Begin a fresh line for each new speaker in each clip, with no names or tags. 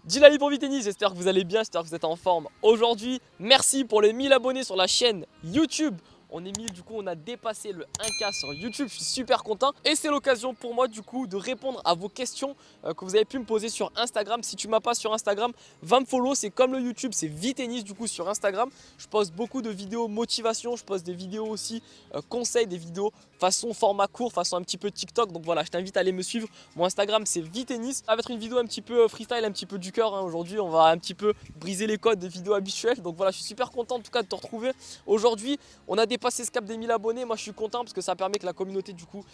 Dilali pour Vitennis, j'espère que vous allez bien, j'espère que vous êtes en forme. Aujourd'hui, merci pour les 1000 abonnés sur la chaîne YouTube. On est 1000, du coup on a dépassé le 1K sur YouTube, je suis super content. Et c'est l'occasion pour moi du coup de répondre à vos questions que vous avez pu me poser sur Instagram. Si tu m'as pas sur Instagram, va me follow, c'est comme le YouTube, c'est Vitennis du coup sur Instagram. Je poste beaucoup de vidéos motivation, je poste des vidéos aussi conseils, des vidéos façon format court, façon un petit peu TikTok. Donc voilà, je t'invite à aller me suivre. Mon Instagram c'est Vitennis. Ça va être une vidéo un petit peu freestyle, un petit peu du cœur. Aujourd'hui on va un petit peu briser les codes des vidéos habituelles. Donc voilà, je suis super content en tout cas de te retrouver. Aujourd'hui on a dépassé ce cap des 1000 abonnés. Moi je suis content parce que ça permet que la communauté du coup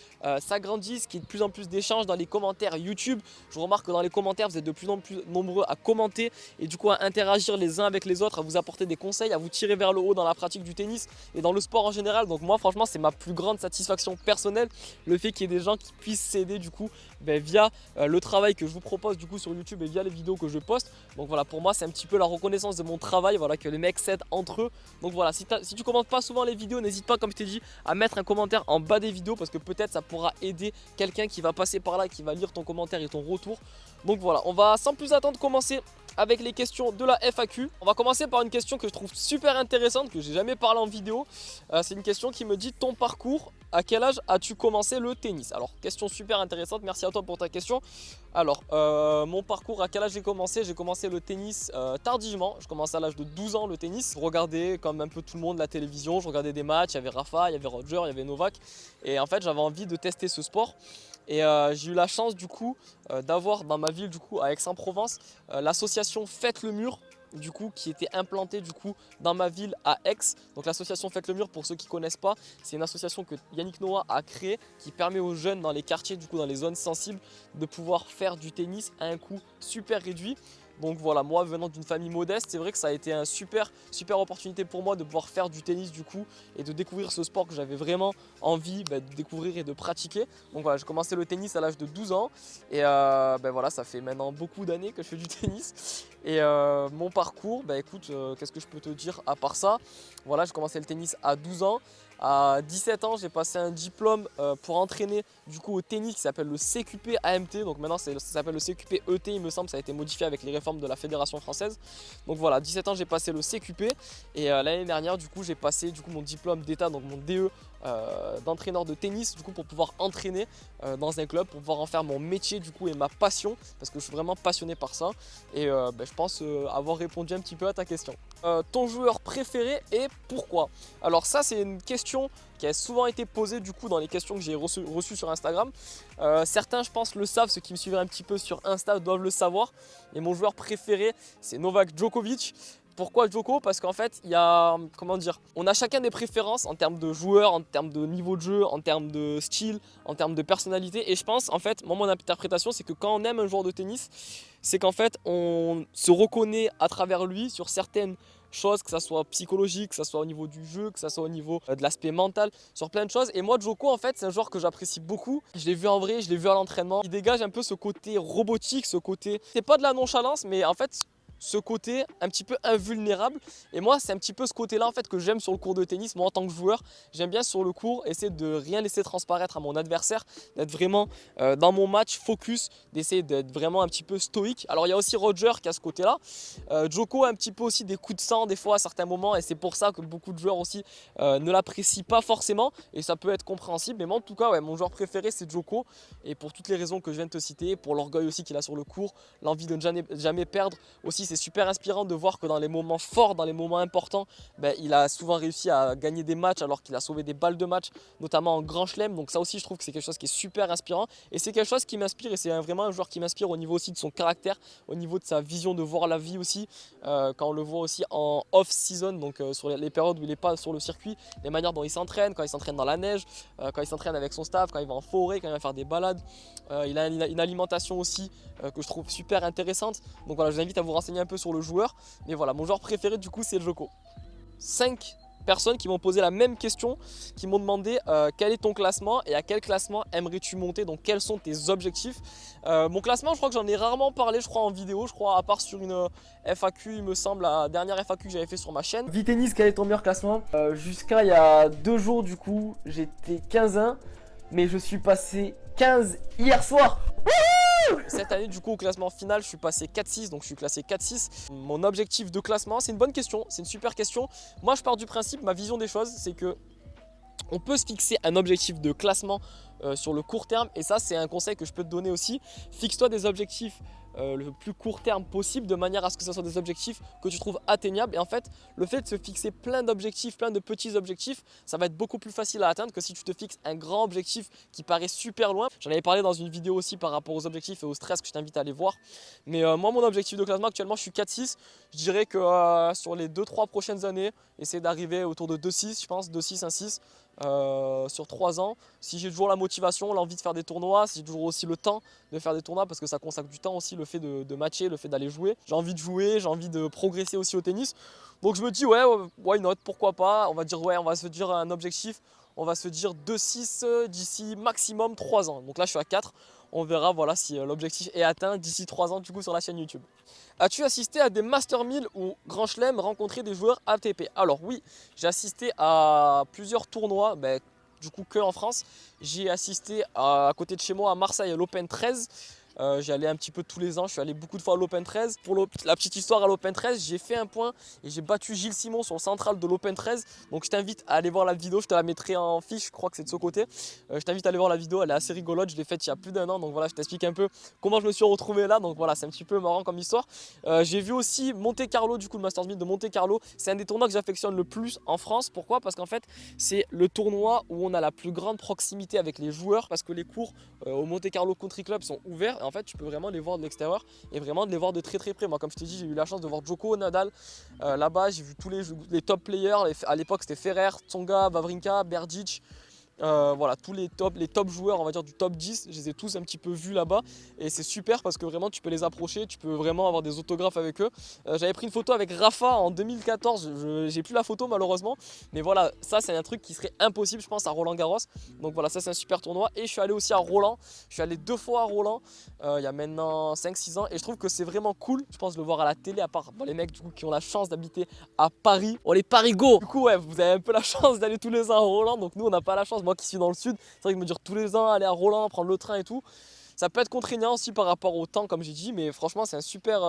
s'agrandisse, qu'il y ait de plus en plus d'échanges dans les commentaires YouTube. Je remarque que dans les commentaires vous êtes de plus en plus nombreux à commenter et du coup à interagir les uns avec les autres, à vous apporter des conseils, à vous tirer vers le haut dans la pratique du tennis et dans le sport en général. Donc moi franchement c'est ma plus grande satisfaction personnelle, le fait qu'il y ait des gens qui puissent s'aider du coup via le travail que je vous propose du coup sur YouTube et via les vidéos que je poste. Donc voilà, pour moi c'est un petit peu la reconnaissance de mon travail, voilà, que les mecs s'aident entre eux. Donc voilà, si tu commentes pas souvent les vidéos, n'hésite pas, comme je t'ai dit, à mettre un commentaire en bas des vidéos parce que peut-être ça pourra aider quelqu'un qui va passer par là, qui va lire ton commentaire et ton retour. Donc voilà, on va sans plus attendre commencer avec les questions de la FAQ. On va commencer par une question que je trouve super intéressante, que j'ai jamais parlé en vidéo. C'est une question qui me dit: ton parcours, à quel âge as-tu commencé le tennis? Alors, question super intéressante, merci à toi pour ta question. Alors, mon parcours, à quel âge j'ai commencé? J'ai commencé le tennis tardivement. Je commençais à l'âge de 12 ans le tennis. Je regardais comme un peu tout le monde la télévision, je regardais des matchs, il y avait Rafa, il y avait Roger, il y avait Novak. Et en fait, j'avais envie de tester ce sport. Et j'ai eu la chance du coup d'avoir dans ma ville du coup à Aix-en-Provence l'association Faites le Mur du coup qui était implantée du coup dans ma ville à Aix. Donc l'association Faites le Mur, pour ceux qui ne connaissent pas, c'est une association que Yannick Noah a créée qui permet aux jeunes dans les quartiers, du coup dans les zones sensibles, de pouvoir faire du tennis à un coût super réduit. Donc voilà, moi venant d'une famille modeste, c'est vrai que ça a été une super opportunité pour moi de pouvoir faire du tennis du coup et de découvrir ce sport que j'avais vraiment envie de découvrir et de pratiquer. Donc voilà, j'ai commencé le tennis à l'âge de 12 ans et voilà, ça fait maintenant beaucoup d'années que je fais du tennis. Et mon parcours, écoute, qu'est-ce que je peux te dire à part ça? Voilà, j'ai commencé le tennis à 12 ans. À 17 ans, j'ai passé un diplôme pour entraîner du coup au tennis qui s'appelle le CQP AMT. Donc maintenant ça s'appelle le CQP ET, il me semble, ça a été modifié avec les réformes de la fédération française. Donc voilà, 17 ans j'ai passé le CQP et l'année dernière du coup j'ai passé du coup mon diplôme d'état, donc mon DE d'entraîneur de tennis du coup pour pouvoir entraîner dans un club, pour pouvoir en faire mon métier du coup et ma passion parce que je suis vraiment passionné par ça. Et je pense avoir répondu un petit peu à ta question. Ton joueur préféré et pourquoi? Alors ça c'est une question qui a souvent été posée du coup dans les questions que j'ai reçues sur Instagram. Certains je pense le savent, ceux qui me suivent un petit peu sur Insta doivent le savoir. Et mon joueur préféré c'est Novak Djokovic. Pourquoi Djoko? Parce qu'en fait, il y a, comment dire, on a chacun des préférences en termes de joueurs, en termes de niveau de jeu, en termes de style, en termes de personnalité. Et je pense, en fait, moi, mon interprétation, c'est que quand on aime un joueur de tennis, c'est qu'en fait, on se reconnaît à travers lui sur certaines choses, que ça soit psychologique, que ça soit au niveau du jeu, que ça soit au niveau de l'aspect mental, sur plein de choses. Et moi, Djoko, en fait, c'est un joueur que j'apprécie beaucoup. Je l'ai vu en vrai, je l'ai vu à l'entraînement. Il dégage un peu ce côté robotique, ce côté, c'est pas de la nonchalance, mais en fait, ce côté un petit peu invulnérable. Et moi c'est un petit peu ce côté là en fait que j'aime sur le court de tennis. Moi en tant que joueur, j'aime bien sur le court essayer de rien laisser transparaître à mon adversaire, d'être vraiment dans mon match focus, d'essayer d'être vraiment un petit peu stoïque. Alors il y a aussi Roger qui a ce côté là. Djoko a un petit peu aussi des coups de sang des fois à certains moments et c'est pour ça que beaucoup de joueurs aussi ne l'apprécient pas forcément et ça peut être compréhensible. Mais moi en tout cas ouais, mon joueur préféré c'est Djoko et pour toutes les raisons que je viens de te citer, pour l'orgueil aussi qu'il a sur le court, l'envie de ne jamais perdre aussi. C'est super inspirant de voir que dans les moments forts, dans les moments importants, il a souvent réussi à gagner des matchs alors qu'il a sauvé des balles de match, notamment en Grand Chelem. Donc ça aussi je trouve que c'est quelque chose qui est super inspirant et c'est quelque chose qui m'inspire et c'est vraiment un joueur qui m'inspire au niveau aussi de son caractère, au niveau de sa vision de voir la vie aussi, quand on le voit aussi en off-season, donc sur les périodes où il n'est pas sur le circuit, les manières dont il s'entraîne, quand il s'entraîne dans la neige, quand il s'entraîne avec son staff, quand il va en forêt, quand il va faire des balades. Il a une alimentation aussi que je trouve super intéressante. Donc voilà, je vous invite à vous renseigner un peu sur le joueur. Mais voilà, mon joueur préféré du coup c'est Djoko. 5 personnes qui m'ont posé la même question, qui m'ont demandé quel est ton classement et à quel classement aimerais-tu monter, donc quels sont tes objectifs. Mon classement, je crois que j'en ai rarement parlé, je crois en vidéo, je crois à part sur une FAQ, il me semble, la dernière FAQ que j'avais fait sur ma chaîne. Vitennis, quel est ton meilleur classement? Jusqu'à il y a 2 jours du coup, j'étais 15-1, mais je suis passé 15 hier soir. Cette année, du coup, au classement final, je suis passé 4-6, donc je suis classé 4-6. Mon objectif de classement, c'est une bonne question, c'est une super question. Moi, je pars du principe, ma vision des choses, c'est que on peut se fixer un objectif de classement sur le court terme, et ça c'est un conseil que je peux te donner aussi. Fixe-toi des objectifs le plus court terme possible, de manière à ce que ce soit des objectifs que tu trouves atteignables. Et en fait, le fait de se fixer plein d'objectifs, plein de petits objectifs, ça va être beaucoup plus facile à atteindre que si tu te fixes un grand objectif qui paraît super loin. J'en avais parlé dans une vidéo aussi par rapport aux objectifs et au stress que je t'invite à aller voir. Mais moi, mon objectif de classement actuellement, je suis 4-6. Je dirais que sur les 2-3 prochaines années, essayer d'arriver autour de 2-6, je pense, 2-6, 1-6. Sur 3 ans, si j'ai toujours la motivation, l'envie de faire des tournois, si j'ai toujours aussi le temps de faire des tournois, parce que ça consacre du temps aussi, le fait de matcher, le fait d'aller jouer. J'ai envie de jouer, j'ai envie de progresser aussi au tennis. Donc je me dis ouais, why not, pourquoi pas. On va dire ouais, on va se dire un objectif, on va se dire 2-6 d'ici maximum 3 ans. Donc là je suis à 4, on verra voilà si l'objectif est atteint d'ici 3 ans du coup sur la chaîne YouTube. As-tu assisté à des Master 1000 ou Grand Chelem, rencontré des joueurs ATP? Alors oui, j'ai assisté à plusieurs tournois, du coup que en France. J'ai assisté à côté de chez moi à Marseille à l'Open 13. J'y allais un petit peu tous les ans, je suis allé beaucoup de fois à l'Open 13. Pour la petite histoire, à l'Open 13, j'ai fait un point et j'ai battu Gilles Simon sur le central de l'Open 13. Donc je t'invite à aller voir la vidéo, je te la mettrai en fiche, je crois que c'est de ce côté. Je t'invite à aller voir la vidéo, elle est assez rigolote, je l'ai faite il y a plus d'un an. Donc voilà, je t'explique un peu comment je me suis retrouvé là. Donc voilà, c'est un petit peu marrant comme histoire. J'ai vu aussi Monte Carlo, du coup le Masters 1000 de Monte Carlo. C'est un des tournois que j'affectionne le plus en France. Pourquoi? Parce qu'en fait, c'est le tournoi où on a la plus grande proximité avec les joueurs, parce que les cours au Monte Carlo Country Club sont ouverts. Et en fait, tu peux vraiment les voir de l'extérieur et vraiment de les voir de très très près. Moi, comme je t'ai dit, j'ai eu la chance de voir Djoko, Nadal là-bas. J'ai vu tous les top players. À l'époque, c'était Ferrer, Tsonga, Wawrinka, Berdic. Voilà, tous les top joueurs, on va dire du top 10, je les ai tous un petit peu vus là-bas. Et c'est super parce que vraiment tu peux les approcher, tu peux vraiment avoir des autographes avec eux. J'avais pris une photo avec Rafa en 2014, j'ai plus la photo malheureusement. Mais voilà, ça c'est un truc qui serait impossible je pense à Roland Garros. Donc voilà, ça c'est un super tournoi. Et je suis allé aussi à Roland, je suis allé 2 fois à Roland il y a maintenant 5-6 ans. Et je trouve que c'est vraiment cool, je pense, de le voir à la télé, à part les mecs du coup qui ont la chance d'habiter à Paris. Oh les Parigots. Du coup ouais, vous avez un peu la chance d'aller tous les ans à Roland. Donc nous on n'a pas la chance. Moi qui suis dans le sud, c'est vrai que me dire tous les ans aller à Roland, prendre le train et tout, ça peut être contraignant aussi par rapport au temps comme j'ai dit, mais franchement c'est un super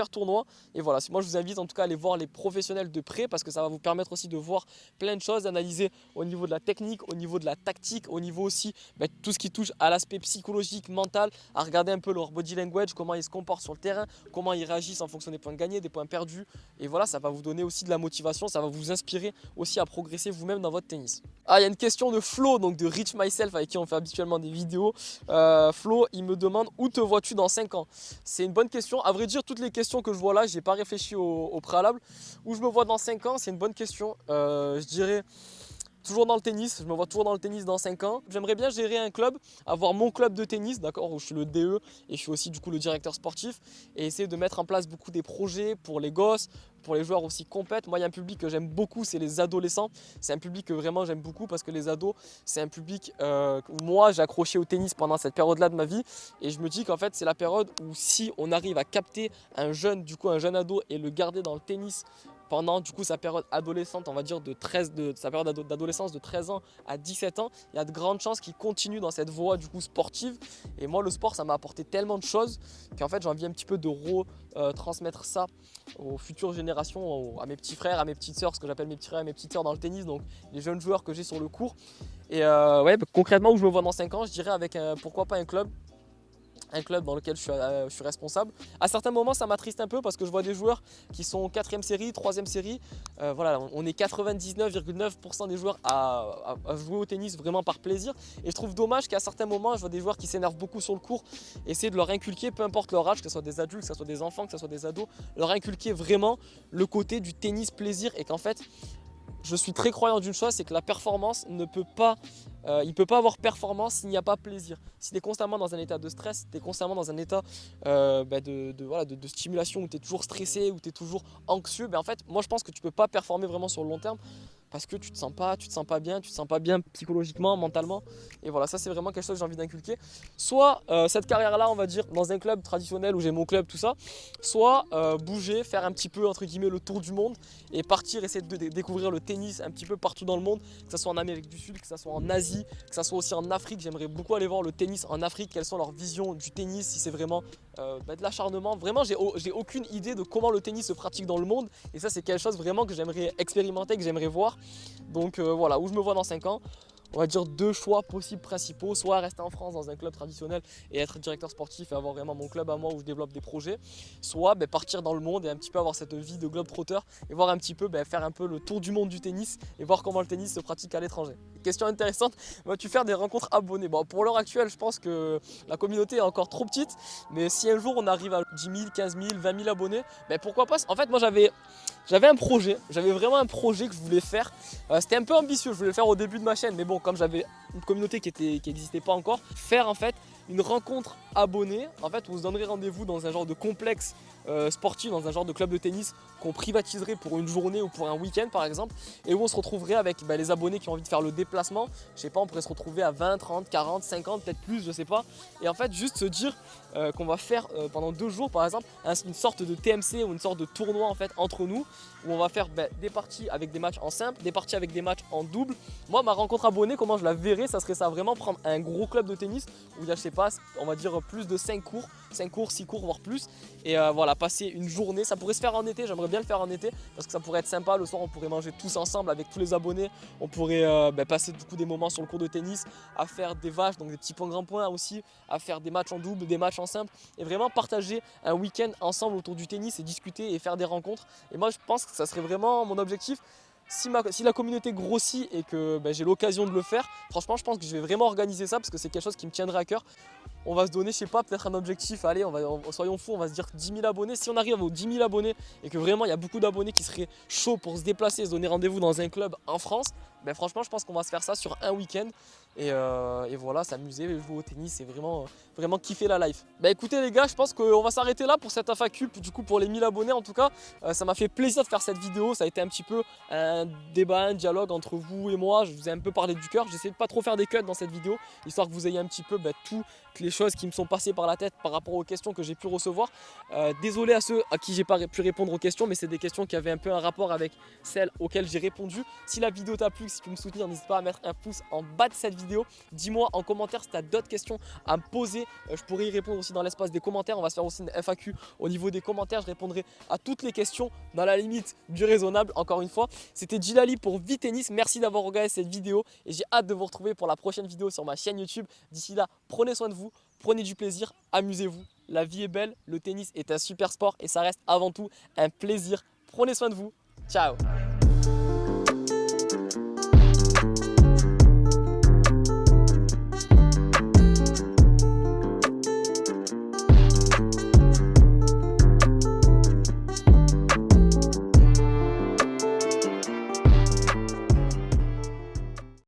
tournoi. Et voilà, moi je vous invite en tout cas à aller voir les professionnels de près, parce que ça va vous permettre aussi de voir plein de choses, d'analyser au niveau de la technique, au niveau de la tactique, au niveau aussi tout ce qui touche à l'aspect psychologique, mental, à regarder un peu leur body language, comment ils se comportent sur le terrain, comment ils réagissent en fonction des points gagnés, des points perdus. Et voilà, ça va vous donner aussi de la motivation, ça va vous inspirer aussi à progresser vous-même dans votre tennis. Ah, il y a une question de Flo, donc de Rich Myself, avec qui on fait habituellement des vidéos. Flo, il me demande où te vois-tu dans 5 ans? C'est une bonne question. À vrai dire, toutes les questions que je vois là, j'ai pas réfléchi au préalable. Où je me vois dans 5 ans, c'est une bonne question. Je dirais toujours dans le tennis, je me vois toujours dans le tennis dans 5 ans. J'aimerais bien gérer un club, avoir mon club de tennis, d'accord, où je suis le DE et je suis aussi du coup le directeur sportif, et essayer de mettre en place beaucoup des projets pour les gosses, pour les joueurs aussi compètent. Moi, il y a un public que j'aime beaucoup, c'est les adolescents. C'est un public que vraiment j'aime beaucoup parce que les ados, c'est un public où moi j'ai accroché au tennis pendant cette période-là de ma vie, et je me dis qu'en fait c'est la période où si on arrive à capter un jeune ado et le garder dans le tennis pendant du coup sa période adolescente, on va dire sa période d'adolescence de 13 ans à 17 ans, il y a de grandes chances qu'il continue dans cette voie du coup sportive. Et moi le sport ça m'a apporté tellement de choses qu'en fait j'ai envie un petit peu de retransmettre ça aux futures générations, à mes petits frères, à mes petites sœurs, ce que j'appelle mes petits frères et mes petites sœurs dans le tennis, donc les jeunes joueurs que j'ai sur le cours. Et ouais, concrètement où je me vois dans 5 ans, je dirais avec pourquoi pas un club dans lequel je suis responsable. À certains moments ça m'attriste un peu parce que je vois des joueurs qui sont 4ème série, 3ème série. Voilà, on est 99,9% des joueurs à jouer au tennis vraiment par plaisir. Et je trouve dommage qu'à certains moments je vois des joueurs qui s'énervent beaucoup sur le court, essayer de leur inculquer, peu importe leur âge, que ce soit des adultes, que ce soit des enfants, que ce soit des ados, leur inculquer vraiment le côté du tennis plaisir. Et qu'en fait je suis très croyant d'une chose, c'est que la performance ne peut pas, il ne peut pas avoir performance s'il n'y a pas plaisir. Si tu es constamment dans un état de stress, tu es constamment dans un état de stimulation où tu es toujours stressé, où tu es toujours anxieux, en fait, moi je pense que tu ne peux pas performer vraiment sur le long terme. parce que tu te sens pas bien, tu te sens pas bien psychologiquement, mentalement. Et voilà, ça c'est vraiment quelque chose que j'ai envie d'inculquer. Soit cette carrière-là, on va dire, dans un club traditionnel où j'ai mon club, tout ça, soit bouger, faire un petit peu entre guillemets le tour du monde et partir essayer de découvrir le tennis un petit peu partout dans le monde, que ce soit en Amérique du Sud, que ce soit en Asie, que ce soit aussi en Afrique. J'aimerais beaucoup aller voir le tennis en Afrique, quelles sont leurs visions du tennis, si c'est vraiment de l'acharnement. Vraiment, j'ai aucune idée de comment le tennis se pratique dans le monde et ça c'est quelque chose vraiment que j'aimerais expérimenter, que j'aimerais voir. Donc voilà, où je me vois dans 5 ans. On va dire 2 choix possibles principaux, soit rester en France dans un club traditionnel et être directeur sportif et avoir vraiment mon club à moi où je développe des projets, soit partir dans le monde et un petit peu avoir cette vie de globe-trotteur et voir un petit peu, faire un peu le tour du monde du tennis et voir comment le tennis se pratique à l'étranger. Question intéressante, vas-tu faire des rencontres abonnés? Bon, pour l'heure actuelle, je pense que la communauté est encore trop petite, mais si un jour on arrive à 10 000, 15 000, 20 000 abonnés, pourquoi pas. En fait, moi j'avais un projet, j'avais vraiment un projet que je voulais faire. C'était un peu ambitieux, je voulais le faire au début de ma chaîne, mais bon, comme j'avais une communauté qui n'existait pas encore, faire en fait une rencontre abonnée, en fait, où on se donnerait rendez-vous dans un genre de complexe sportif, dans un genre de club de tennis qu'on privatiserait pour une journée ou pour un week-end par exemple, et où on se retrouverait avec les abonnés qui ont envie de faire le déplacement. Je sais pas, on pourrait se retrouver à 20, 30, 40, 50, peut-être plus, je sais pas. Et en fait, juste se dire qu'on va faire pendant 2 jours par exemple une sorte de TMC ou une sorte de tournoi en fait entre nous, où on va faire des parties avec des matchs en simple, des parties avec des matchs en double. Moi, ma rencontre abonnée, comment je la verrais, ça serait ça, vraiment prendre un gros club de tennis où il y a, je sais pas, on va dire plus de 5 cours, 6 cours voire plus, et voilà, passer une journée. Ça pourrait se faire en été, j'aimerais bien le faire en été parce que ça pourrait être sympa. Le soir, on pourrait manger tous ensemble avec tous les abonnés, on pourrait passer du coup des moments sur le cours de tennis à faire des vaches, donc des petits points grands points aussi, à faire des matchs en double, des matchs en simple, et vraiment partager un week-end ensemble autour du tennis et discuter et faire des rencontres. Et moi, je pense que ça serait vraiment mon objectif. Si la communauté grossit et que j'ai l'occasion de le faire, franchement je pense que je vais vraiment organiser ça parce que c'est quelque chose qui me tiendrait à cœur. On va se donner, je sais pas, peut-être un objectif, allez, soyons fous, on va se dire 10 000 abonnés. Si on arrive aux 10 000 abonnés et que vraiment il y a beaucoup d'abonnés qui seraient chauds pour se déplacer et se donner rendez-vous dans un club en France, franchement je pense qu'on va se faire ça sur un week-end. Et voilà, s'amuser, jouer au tennis et vraiment kiffer la life. Écoutez les gars, je pense qu'on va s'arrêter là pour cette FAQ, du coup pour les 1000 abonnés en tout cas. Ça m'a fait plaisir de faire cette vidéo, ça a été un petit peu un débat, un dialogue entre vous et moi. Je vous ai un peu parlé du cœur, j'essaie de pas trop faire des cuts dans cette vidéo, histoire que vous ayez un petit peu toutes les choses qui me sont passées par la tête par rapport aux questions que j'ai pu recevoir. Désolé à ceux à qui j'ai pas pu répondre aux questions, mais c'est des questions qui avaient un peu un rapport avec celles auxquelles j'ai répondu. Si la vidéo t'a plu, si tu veux me soutenir, n'hésite pas à mettre un pouce en bas de cette vidéo. Dis-moi en commentaire si tu as d'autres questions à me poser, je pourrais y répondre aussi dans l'espace des commentaires. On va se faire aussi une FAQ au niveau des commentaires, je répondrai à toutes les questions dans la limite du raisonnable. Encore une fois, c'était Djilali pour Vitennis, merci d'avoir regardé cette vidéo et j'ai hâte de vous retrouver pour la prochaine vidéo sur ma chaîne YouTube. D'ici là, prenez soin de vous, prenez du plaisir, amusez-vous, la vie est belle, le tennis est un super sport et ça reste avant tout un plaisir. Prenez soin de vous, ciao.